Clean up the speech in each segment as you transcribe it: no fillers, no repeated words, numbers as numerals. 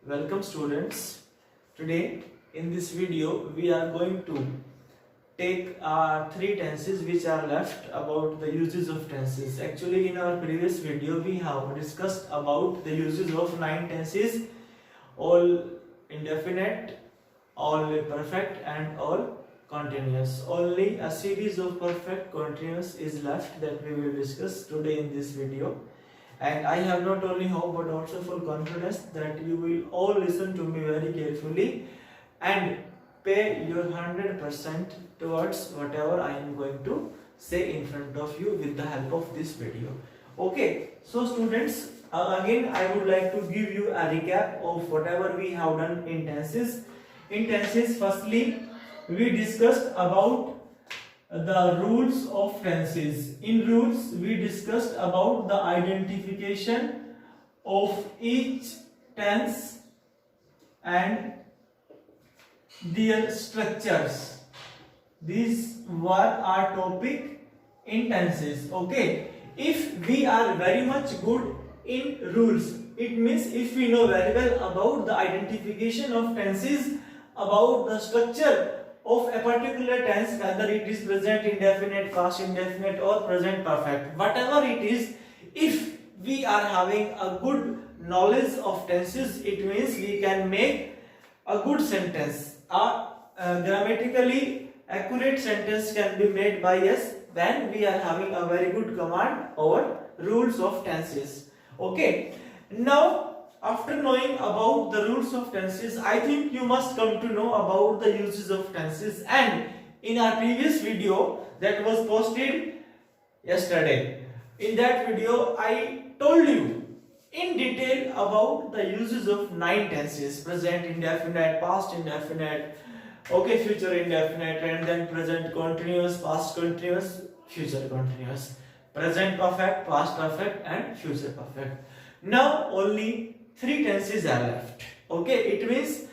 Welcome students. Today in this video we are going to take three tenses which are left about the uses of tenses. Actually in our previous video we have discussed about the uses of 9 tenses, all indefinite, all perfect and all continuous. Only a series of perfect continuous is left that we will discuss today in this video. And I have not only hope but also full confidence that you will all listen to me very carefully and pay your 100% towards whatever I am going to say in front of you with the help of this video. Okay, so students, again I would like to give you a recap of whatever we have done in tenses. In tenses, firstly, we discussed about the rules of tenses. In rules, we discussed about the identification of each tense and their structures. These were our topic in tenses. Okay, if we are very much good in rules, it means if we know very well about the identification of tenses, about the structure of a particular tense, whether it is present indefinite, past indefinite or present perfect, whatever it is, if we are having a good knowledge of tenses, it means we can make a good sentence. A grammatically accurate sentence can be made by us when we are having a very good command over rules of tenses. Okay, now after knowing about the rules of tenses, I think you must come to know about the uses of tenses. And in our previous video that was posted yesterday, in that video I told you in detail about the uses of 9 tenses: present indefinite, past indefinite, okay, future indefinite, and then present continuous, past continuous, future continuous, present perfect, past perfect and future perfect. Now only 3 tenses are left. Okay, it means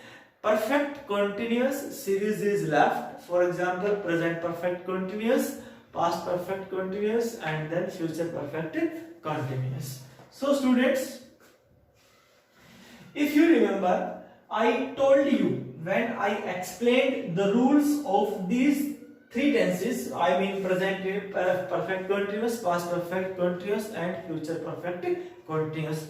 perfect continuous series is left. For example, present perfect continuous, past perfect continuous and then future perfect continuous. So students, if you remember, I told you when I explained the rules of these 3 tenses, I mean present perfect continuous, past perfect continuous and future perfect continuous.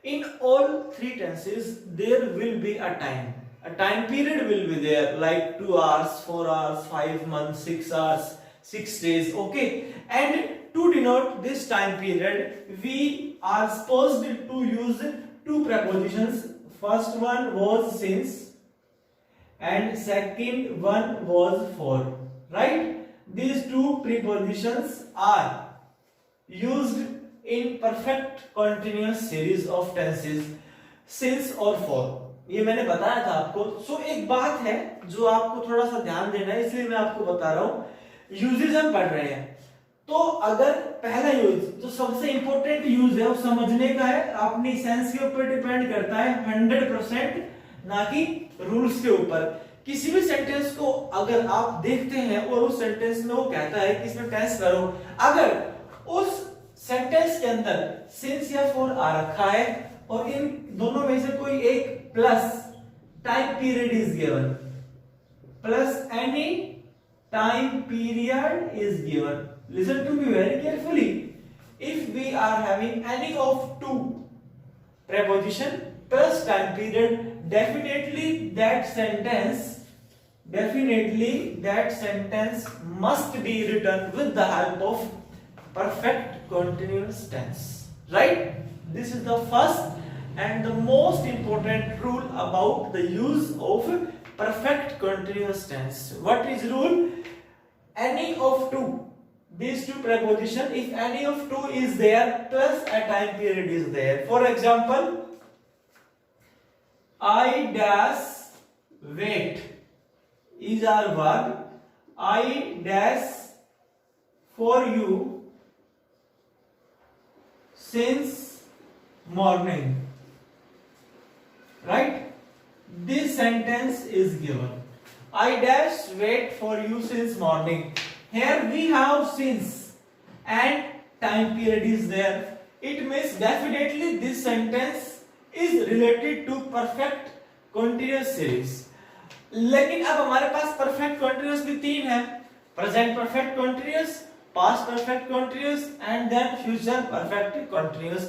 In all 3 tenses, there will be a time. A time period will be there, like 2 hours, 4 hours, 5 months, 6 hours, 6 days. Okay, and to denote this time period, we are supposed to use 2 prepositions. First one was since, and second one was for. Right? These 2 prepositions are used in perfect continuous series of tenses, since और for. ये मैंने बताया था आपको. सो एक बात है जो आपको थोड़ा सा ध्यान देना है, इसलिए मैं आपको बता रहा हूँ. यूजेस हम पढ़ रहे हैं, तो अगर पहला यूज जो सबसे इंपॉर्टेंट यूज है वो समझने का है, अपनी सेंस के ऊपर डिपेंड करता है 100%, ना कि रूल्स के ऊपर. किसी भी सेंटेंस को अगर आप देखते हैं और उस सेंटेंस में वो कहता है कि इसमें टेंस करो, अगर उस सेंटेंस के अंदर सिंस या फॉर आ रखा है और इन दोनों में से कोई एक plus time period is given, plus any time period is given. Listen to me very carefully. If we are having any of 2 preposition plus time period, definitely that sentence must be written with the help of perfect continuous tense. Right? This is the first and the most important rule about the use of perfect continuous tense. What is rule? Any of 2, these 2 preposition, if any of 2 is there plus a time period is there. For example, I dash wait is our verb. I dash for you since morning. Right? This sentence is given. I dash wait for you since morning. Here we have since and time period is there. It means definitely this sentence is related to perfect continuous series. लेकिन अब हमारे पास perfect continuous भी तीन है, present perfect continuous, past perfect continuous and then future perfect continuous.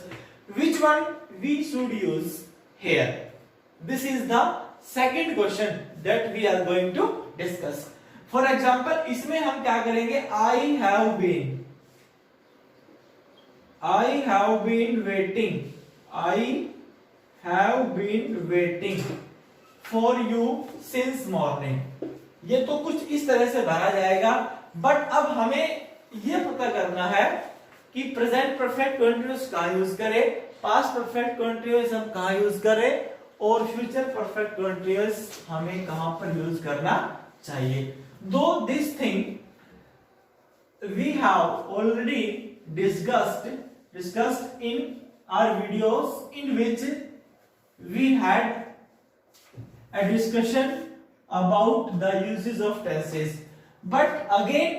Which one we should use here? This is the second question that we are going to discuss. For example, इसमें हम क्या करेंगे? I have been waiting for you since morning. ये तो कुछ इस तरह से भरा जाएगा, बट अब हमें ये पता करना है कि प्रेजेंट परफेक्ट कंटीन्यूअस कहाँ यूज करें, पास्ट परफेक्ट कंटीन्यूअस हम कहाँ यूज करें और फ्यूचर परफेक्ट कंटीन्यूअस हमें कहां पर यूज करना चाहिए. Though this thing we have already discussed in our videos in which we had a discussion about the uses of tenses, but again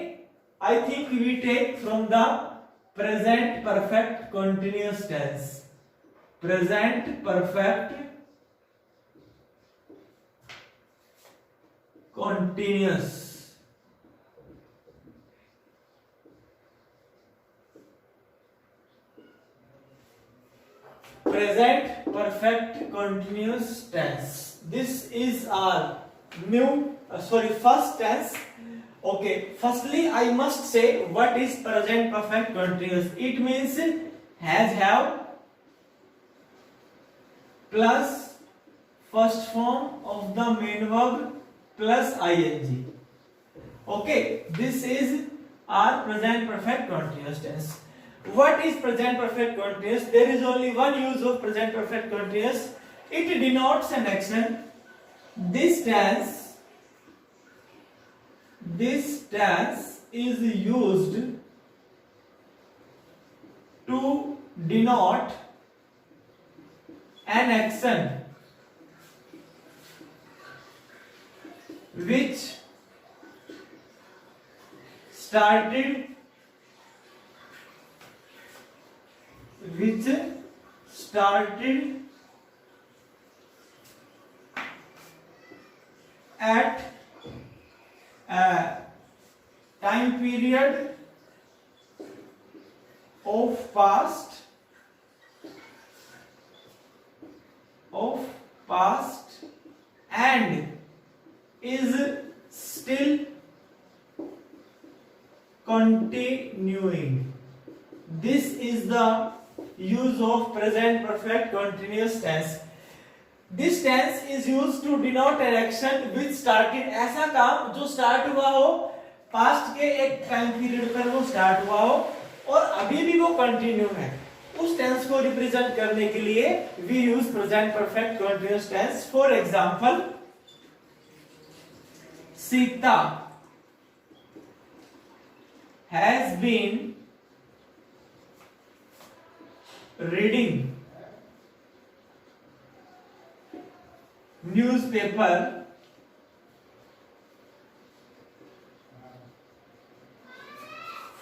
I think we take from the present perfect continuous tense. Present perfect continuous. Present perfect continuous tense. This is our new first tense. Okay, firstly I must say what is present perfect continuous. It means has, have plus first form of the main verb plus ing. Okay, this is our present perfect continuous tense. What is present perfect continuous? There is only one use of present perfect continuous. It denotes an action. This tense is used to denote an action which started at a time period of past and is still continuing. This is the use of present perfect continuous tense. This tense is used to denote an action which started. ऐसा काम जो start हुआ हो past के एक time period पर, वो start हुआ हो और अभी भी वो कंटिन्यू है, उस टेंस को रिप्रेजेंट करने के लिए we use present perfect continuous tense. For example, Sita has been reading newspaper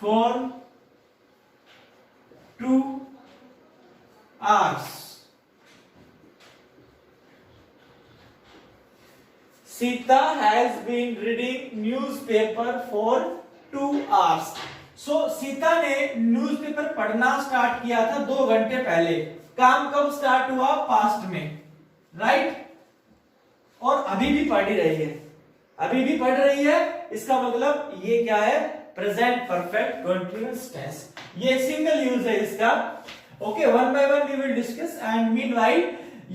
for 2 hours. Sita has been reading newspaper for 2 hours. सो सीता ने न्यूज़पेपर पढ़ना स्टार्ट किया था 2 घंटे पहले. काम कब स्टार्ट हुआ? पास्ट में, राइट? और अभी भी पढ़ रही है. इसका मतलब ये क्या है? Present perfect continuous tense. ये सिंगल यूज है इसका. Okay, one by one we will discuss and meanwhile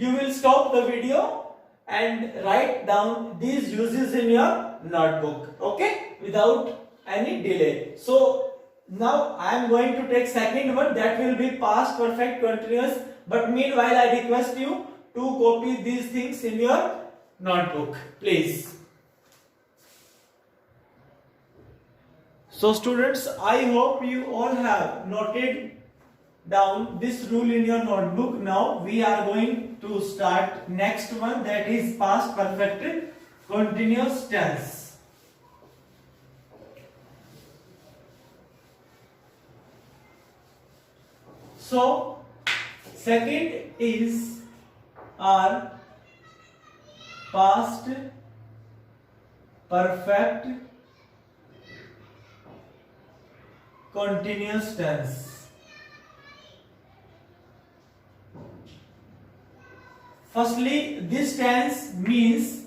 you will stop the video and write down these uses in your notebook, okay, without any delay. So now I am going to take second one, that will be past perfect continuous, but meanwhile I request you to copy these things in your notebook, please. So students, I hope you all have noted down this rule in your notebook. Now we are going to start next one, that is past perfect continuous tense. So second is are past perfect continuous tense. Firstly, this tense means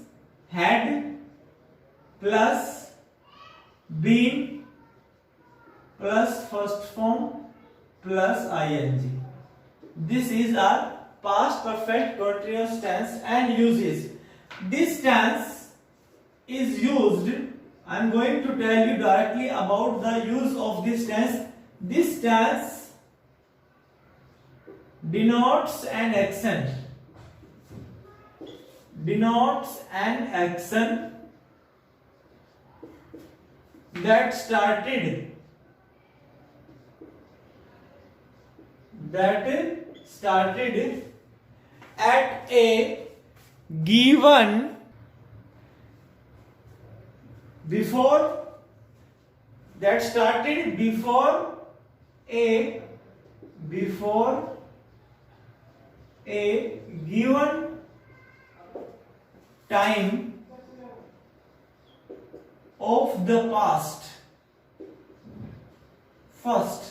had plus been plus first form plus ing. This is our past perfect continuous tense and uses. This tense is used. I am going to tell you directly about the use of this tense. This tense denotes an action. Denotes an action that started at a given before a given time of the past. First,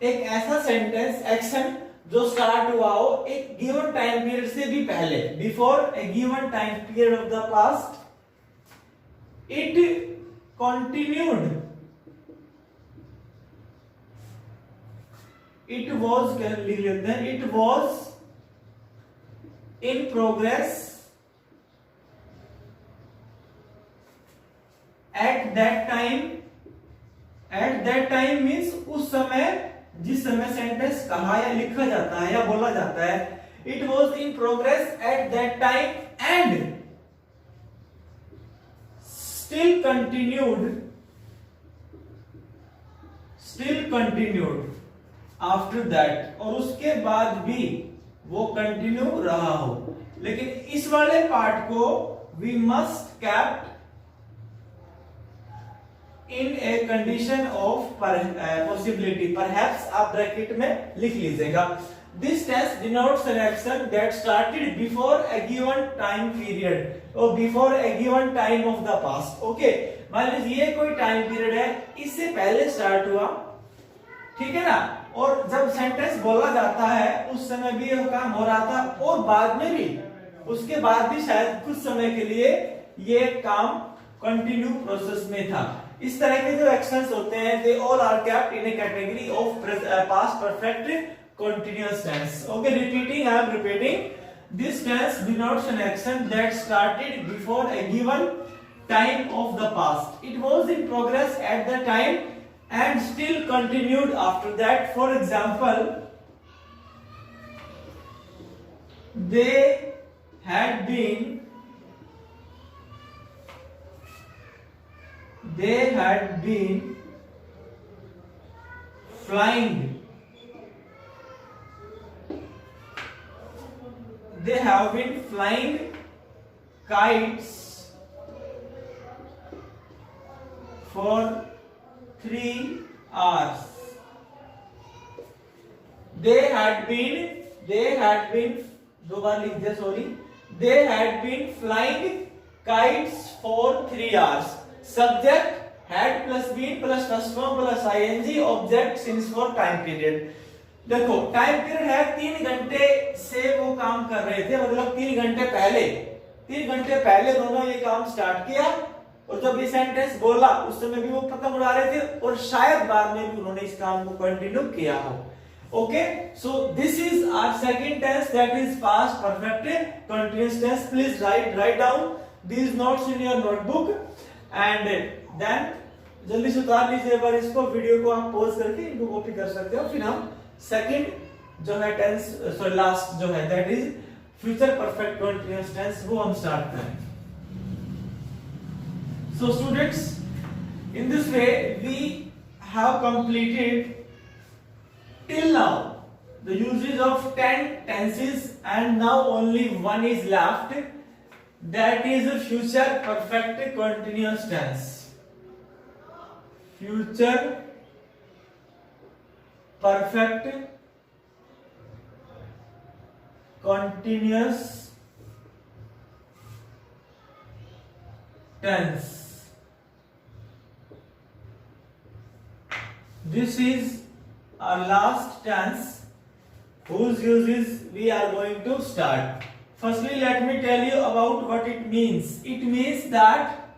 एक ऐसा sentence action जो start हुआ हो एक given time period से भी पहले, before a given time period of the past, it continued, it was, लिख लेते हैं, it was in progress at that time. At that time means उस समय, जिस समय सेंटेंस कहा या लिखा जाता है या बोला जाता है. It was in progress at that time and still continued after that, और उसके बाद भी वो कंटिन्यू रहा हो. लेकिन इस वाले पार्ट को we must kept in a condition of possibility. Perhaps आप ब्रैकेट में लिख लीजिएगा. This tense denotes an action that started before a given time period और before a given time of the past. Okay, मान लीजिए कोई time period है, इससे पहले स्टार्ट हुआ, ठीक है ना, और जब सेंटेंस बोला जाता है उस समय भी यह काम हो रहा था और बाद में भी, उसके बाद भी शायद कुछ समय के लिए ये काम कंटिन्यू प्रोसेस में था. इस तरह के जो एक्शंस होते हैं they all are kept in a category of past perfect continuous tense. Okay, repeating, I am repeating. This tense denotes an action that started before a given time of the past. It was in progress at the time and still continued after that. For example, they had been flying, they have been flying kites for 3 hours. They had been दो बार लिख दिया, sorry. They had been flying kites for 3 hours. Subject had plus been plus first form plus ing, object since for time period. देखो time period है 3 घंटे से वो काम कर रहे थे, मतलब 3 घंटे पहले दोनों ये काम स्टार्ट किया और जब ये सेंटेंस बोला उस समय भी वो पतंग उड़ा रहे थे और शायद बाद में भी उन्होंने इस काम को कंटिन्यू किया हो. Okay, so this is our second tense that is past perfect continuous tense. Please write down these notes in your notebook and then जल्दी से उतार लीजिए. पर इसको वीडियो को आप पॉज करके इनको कॉपी कर सकते हो. फिर हम सेकंड जो है टेंस, सॉरी लास्ट जो है that is future perfect continuous tense, वो हम स्टार्ट करें. So students, in this way we have completed till now the usage of 10 tenses and now only one is left, that is a future perfect continuous tense. Future perfect continuous tense. This is our last tense whose uses we are going to start. Firstly, let me tell you about what it means. It means that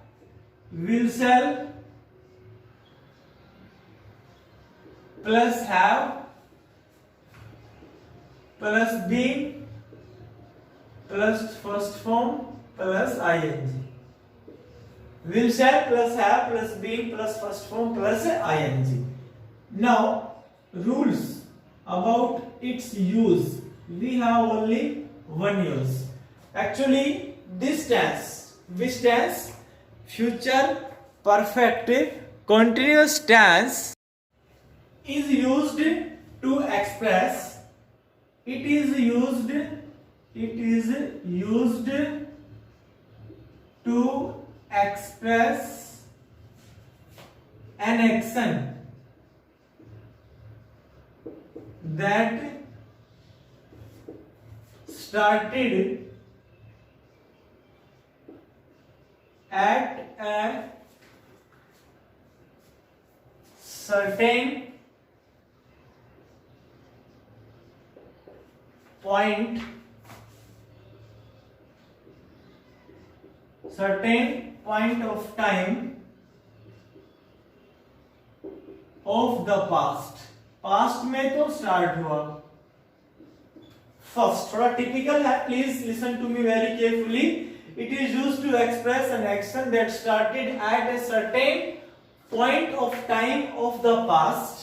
will shall plus have plus been plus first form plus ing. Will shall plus have plus been plus first form plus ing. Now, rules about its use. We have only one use. Actually, this tense, which tense? Future perfect continuous tense is used to express. It is used to express an action that started at a certain point of time of the past. Past में तो start हुआ. First थोड़ा typical है, please listen to me very carefully. It is used to express an action that started at a certain point of time of the past,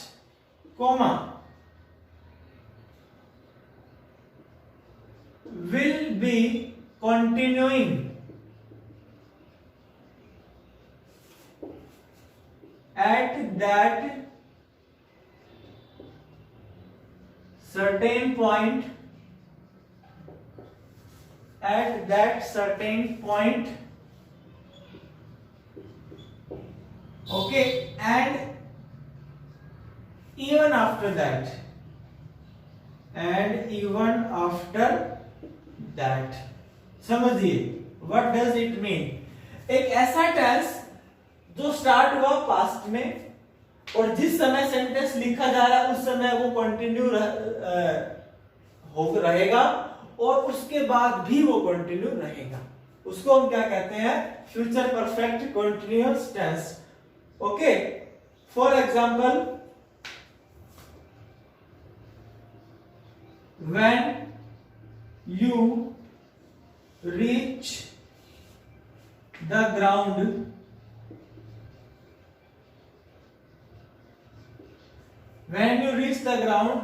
comma will be continuing at that certain point, okay, and even after that, समझिए what does it mean. एक ऐसा tense जो start हुआ past में और जिस समय sentence लिखा जा रहा है उस समय वो कंटिन्यू रहेगा और उसके बाद भी वो कंटिन्यू रहेगा. उसको हम क्या कहते हैं? Future perfect continuous tense. Okay, for example, when you reach the ground,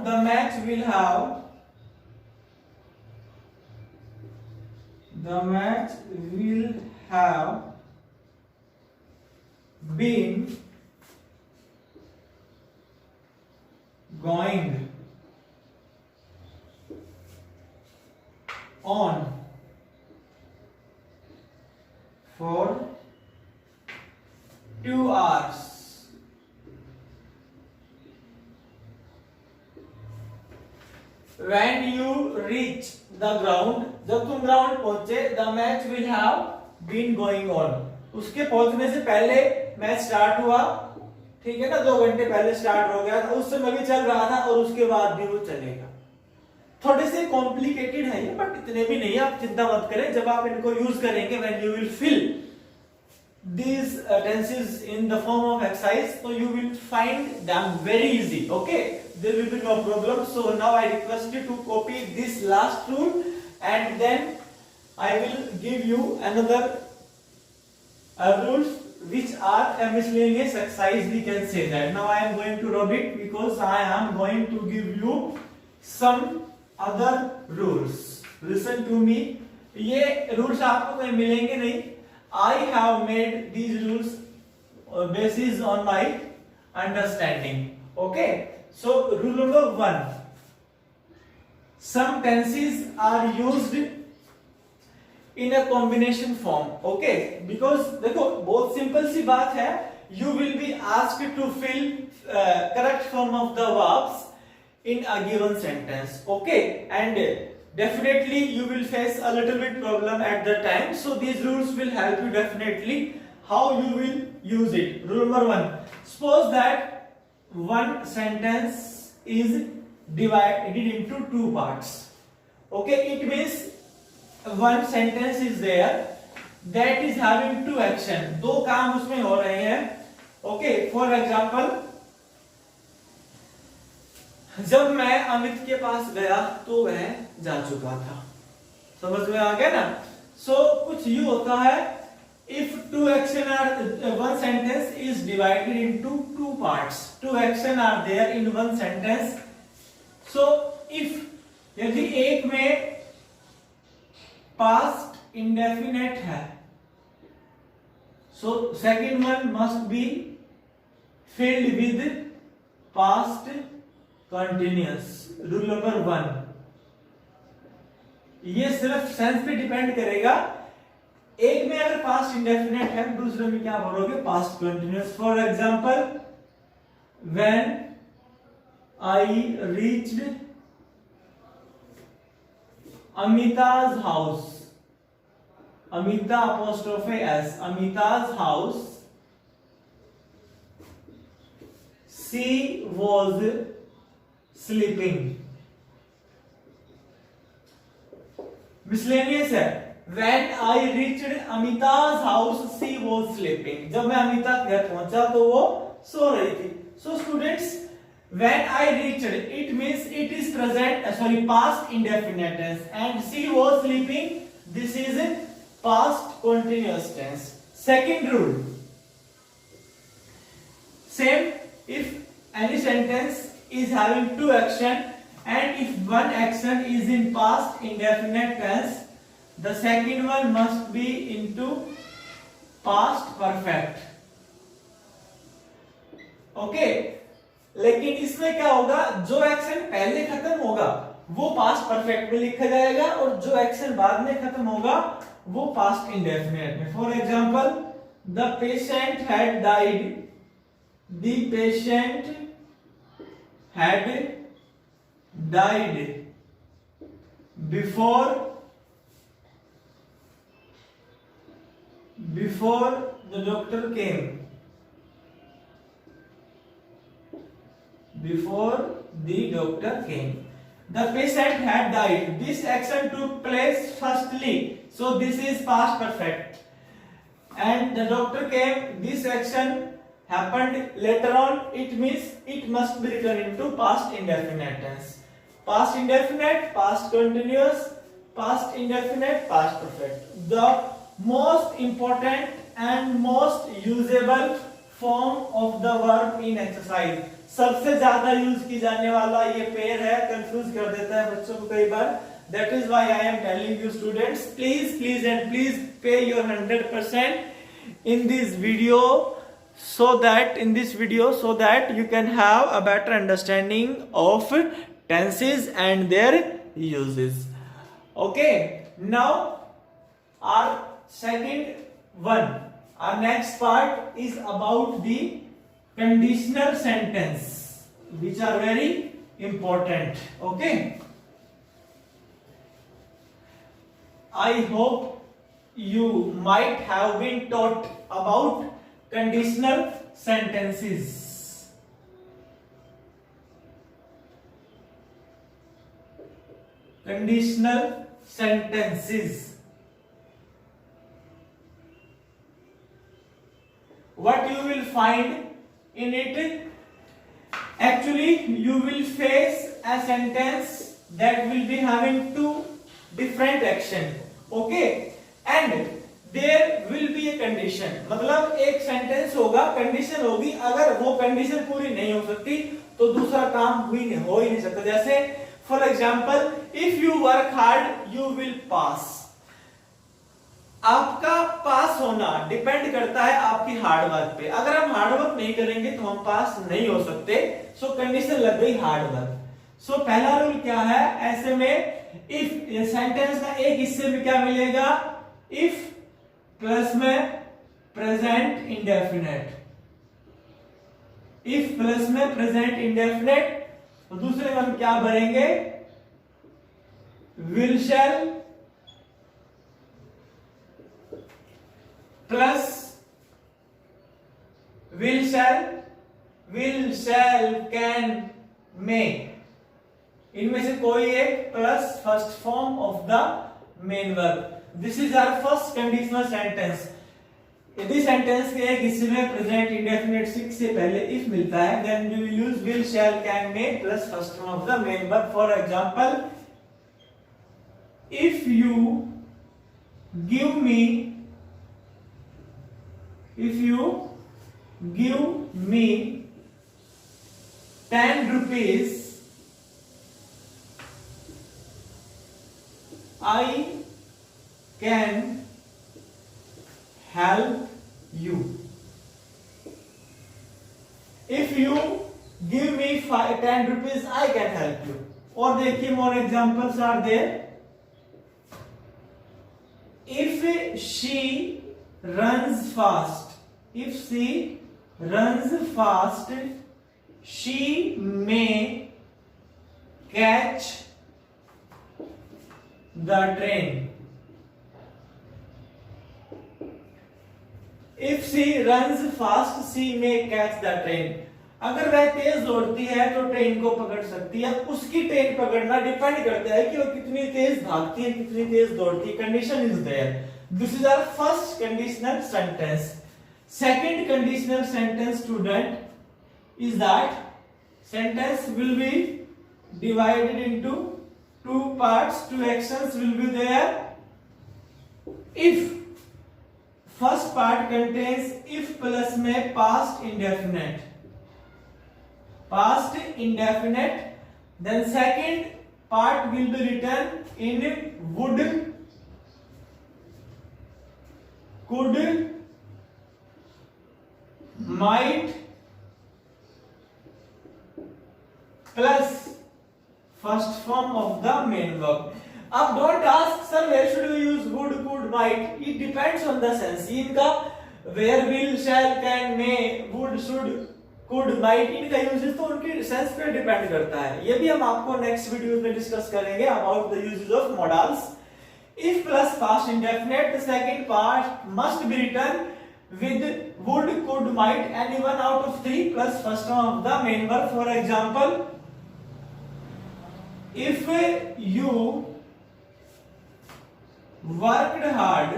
the match will have been going on for 2 hours. When you reach the ground, जब तुम ग्राउंड पहुंचे, the match will have been going on. उसके पहुंचने से पहले match start हुआ, ठीक है ना, 2 घंटे पहले स्टार्ट हो गया था, उस समय भी चल रहा था और उसके बाद भी वो चलेगा. थोड़े से कॉम्प्लिकेटेड है ये, बट इतने भी नहीं है, आप चिंता मत करें. जब आप इनको यूज करेंगे, when you will fill these tenses in the form of exercise, so you will find them very easy. Okay, there will be no problem. So now I request you to copy this last rule and then I will give you another rules which are a miscellaneous exercise, we can say that. Now I am going to rub it because I am going to give you some other rules. Listen to me. ये rules आपको कहीं मिलेंगे नहीं. I have made these rules basis on my understanding. Okay. So rule number 1. Some tenses are used in a combination form. Okay. Because देखो बहुत simple सी बात है. You will be asked to fill correct form of the verbs in a given sentence. Okay. And definitely you will face a little bit problem at the time, so these rules will help you definitely how you will use it. Rule number 1, suppose that one sentence is divided into two parts. Okay, it means one sentence is there that is having two action, दो काम उसमें हो रहे हैं. Okay, for example, जब मैं अमित के पास गया तो वह जा चुका था. समझ में आ गया ना? सो कुछ यू होता है, if two action are one sentence is divided into two parts, two action are there in one sentence. So if यदि एक में past indefinite है, so second one must be filled with past continuous. Rule number 1, ये सिर्फ sense पे depend करेगा. एक में अगर पास्ट इंडेफिनिट है, दूसरे में क्या भरोगे? Past continuous. For example, when I reached Amita's house, Amita apostrophe S, Amita's house, she was sleeping. Miscellaneous है. When I reached Amita's house, she was sleeping. जब मैं अमिता के घर पहुंचा तो वो सो रही थी. So students, when I reached, it means it is present, past indefinite tense, and she was sleeping. This is past continuous tense. Second rule. Same, if any sentence is having two action, and if one action is in past indefinite tense, the second one must be into past perfect. Okay, लेकिन इसमें क्या होगा? जो action पहले खत्म होगा वो past perfect में लिखा जाएगा, और जो एक्शन बाद में खत्म होगा वो पास्ट इंडेफिनिट में. For example, the patient had died, the patient had died before the doctor came. Before the doctor came, the patient had died. This action took place firstly, so this is past perfect. And the doctor came, this action happened later on, it means it must be written into past indefinite tense. Past indefinite, past continuous, past indefinite, past perfect. The most important and most usable form of the verb in exercise. सबसे ज्यादा use की जाने वाला ये pair है, confuse कर देता है बच्चों को कई बार. That is why I am telling you students, please pay your 100% in this video, so that you can have a better understanding of tenses and their uses. Okay, now our next part is about the conditional sentence, which are very important. Okay, I hope you might have been taught about conditional sentences. Conditional sentences. What you will find in it? Actually, you will face a sentence that will be having two different action. Okay, and there will be a condition. मतलब एक sentence होगा, condition होगी. अगर वो condition पूरी नहीं हो सकती तो दूसरा काम हो ही नहीं सकता. जैसे for example, if you work hard you will pass. आपका पास होना डिपेंड करता है आपकी हार्ड वर्क पे. अगर हम हार्ड वर्क नहीं करेंगे तो हम पास नहीं हो सकते. सो कंडीशन लग गई हार्ड वर्क. सो पहला रूल क्या है ऐसे में? इफ सेंटेंस का एक हिस्से में क्या मिलेगा? इफ प्लस में प्रेजेंट इंडेफिनेट. इफ प्लस में प्रेजेंट इंडेफिनेट, तो दूसरे में हम क्या भरेंगे? Will shall plus will shall can may, इनमें से कोई एक plus first form of the main verb. This is our first conditional sentence. यदि सेंटेंस के एक हिस्से में प्रेजेंट इंडेफिनिट सिक्स से पहले इफ मिलता है, then we will use will shall can may plus first form of the main verb. For example, if you give me 10 rupees, I can help you. If you give me 10 rupees, I can help you. और देखिए more examples are there. If she runs fast, she may catch the train. If she runs fast, she may catch the train. अगर वह तेज दौड़ती है तो train को पकड़ सकती है. उसकी ट्रेन पकड़ना डिपेंड करता है कि वो कितनी तेज भागती है, कितनी तेज दौड़ती है. Condition is there. This is our first conditional sentence. Second conditional sentence student is that sentence will be divided into two parts. Two actions will be there. If first part contains if plus में past indefinite, then second part will be written in would, could, might plus first form of the main verb. अब don't ask sir where should we use would, could, might. It depends on the sense. इनका where, will, shall, can, may, would, should, could, might, इनका uses तो उनके sense पे depend करता है. ये भी हम आपको नेक्स्ट वीडियो में डिस्कस करेंगे about the uses of models. If plus past indefinite, the second part must be written with would, could, might, any one out of three plus first form of the main verb. For example, if you worked hard,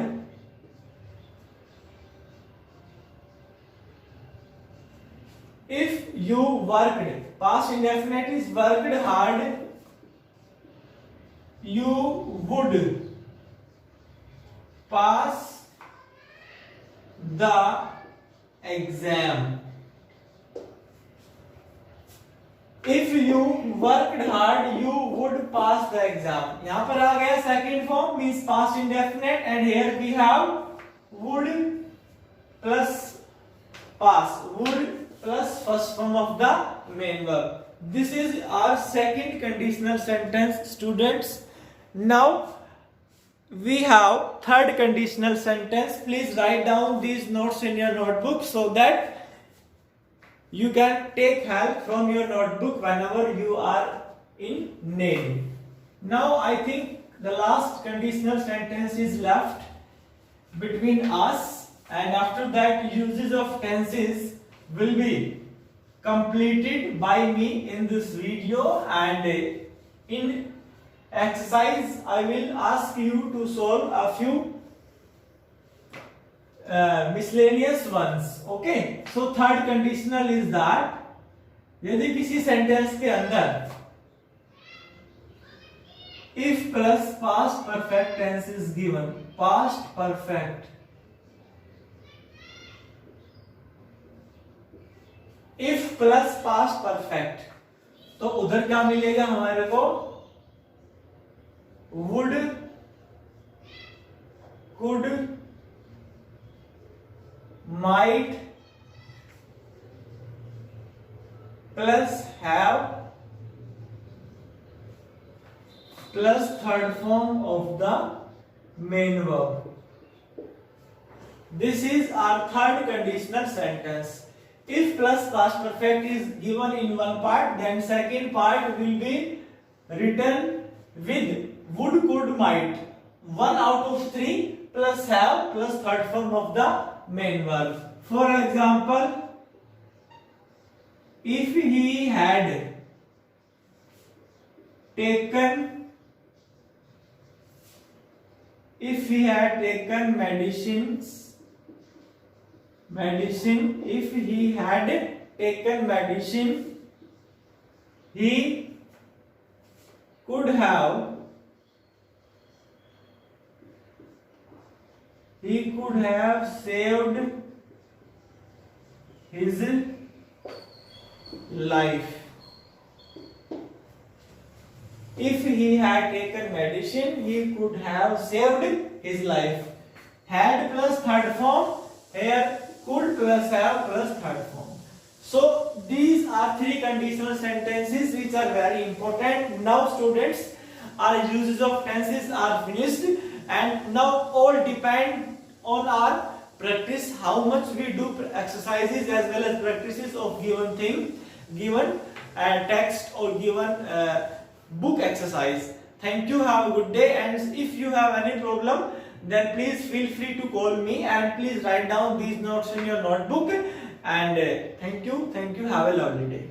past indefinite is worked hard, you would pass the exam. If you worked hard, you would pass the exam. यहाँ पर आ गया second form means past indefinite, and here we have would plus pass, would plus first form of the main verb. This is our second conditional sentence, students. Now we have third conditional sentence. Please write down these notes in your notebook so that you can take help from your notebook whenever you are in need. Now I think the last conditional sentence is left between us, and after that uses of tenses will be completed by me in this video, and in exercise I will ask you to solve a few miscellaneous ones. Okay, so third conditional is that यदि किसी sentence के अंदर if plus past perfect tense is given, past perfect, if plus past perfect, तो उधर क्या मिलेगा हमारे को? would, could, might plus have plus third form of the main verb. This is our third conditional sentence. If plus past perfect is given in one part, then second part will be written with would, could, might, one out of three plus have plus third form of the main verb. For example, if he had taken medicine, if he had taken medicine, he could have saved his life. If he had taken medicine, he could have saved his life. Had plus third form, here could plus have plus third form. So these are three conditional sentences which are very important. Now students, our uses of tenses are finished, and now all depend on our practice, how much we do exercises as well as practices of given thing, given text or given book exercise. Thank you, have a good day, and if you have any problem then please feel free to call me, and please write down these notes in your notebook, and thank you, have a lovely day.